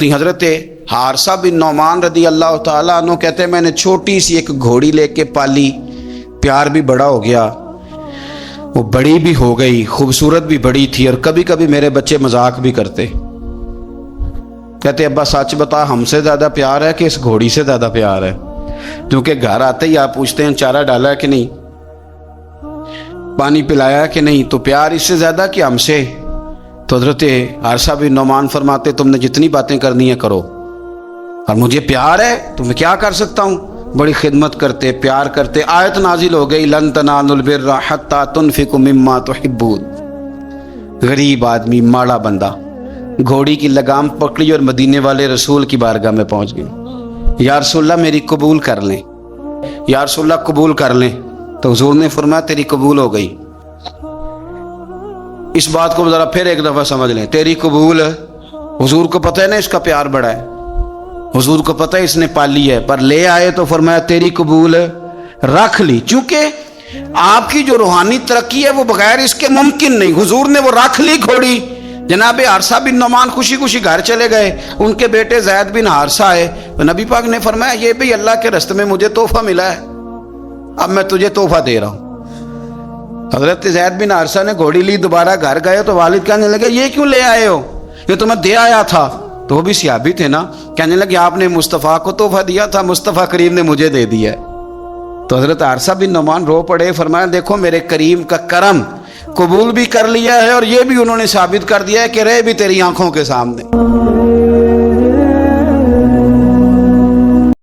حضرت حارثہ بن نعمان رضی اللہ تعالیٰ عنہ کہتے ہیں میں نے چھوٹی سی ایک گھوڑی لے کے پالی، پیار بھی بڑا ہو گیا، وہ بڑی بھی ہو گئی، خوبصورت بھی بڑی تھی، اور کبھی کبھی میرے بچے مذاق بھی کرتے، کہتے ابا سچ بتا ہم سے زیادہ پیار ہے کہ اس گھوڑی سے زیادہ پیار ہے؟ کیونکہ گھر آتے ہی آپ پوچھتے ہیں چارہ ڈالا ہے کہ نہیں، پانی پلایا ہے کہ نہیں، تو پیار اس سے زیادہ کہ ہم سے؟ تو حضرت حارثہ بن نعمان فرماتے تم نے جتنی باتیں کرنی ہیں کرو، اور مجھے پیار ہے تو میں کیا کر سکتا ہوں؟ بڑی خدمت کرتے، پیار کرتے، آیت نازل ہو گئی لن تنالوا البر حتی تنفقوا مما تحبون۔ غریب آدمی، ماڑا بندہ، گھوڑی کی لگام پکڑی اور مدینے والے رسول کی بارگاہ میں پہنچ گئی، یا رسول اللہ میری قبول کر لیں، یا رسول اللہ قبول کر لیں۔ تو حضور نے فرمایا تیری قبول ہو گئی۔ اس بات کو ذرا پھر ایک دفعہ سمجھ لیں، تیری قبول، حضور کو پتہ ہے نا اس کا پیار بڑا ہے، حضور کو پتہ ہے اس نے پالی ہے، پر لے آئے تو فرمایا تیری قبول رکھ لی، چونکہ آپ کی جو روحانی ترقی ہے وہ بغیر اس کے ممکن نہیں۔ حضور نے وہ رکھ لی گھوڑی، جناب حارثہ بن نعمان خوشی خوشی گھر چلے گئے، ان کے بیٹے زید بن حارثہ آئے، نبی پاک نے فرمایا یہ بھی اللہ کے راستے میں مجھے تحفہ ملا ہے، اب میں تجھے تحفہ دے رہا ہوں۔ حضرت زید بن حارثہ نے گھوڑی لی، دوبارہ گھر گئے تو والد کہنے لگے یہ کیوں لے آئے ہو؟ یہ تو میں دے آیا تھا۔ تو وہ بھی صحابی تھے نا، کہنے لگے آپ نے مصطفیٰ کو تحفہ دیا تھا، مصطفیٰ کریم نے مجھے دے دیا ہے۔ تو حضرت حارثہ بن نعمان رو پڑے، فرمایا دیکھو میرے کریم کا کرم، قبول بھی کر لیا ہے اور یہ بھی انہوں نے ثابت کر دیا ہے کہ رہے بھی تیری آنکھوں کے سامنے۔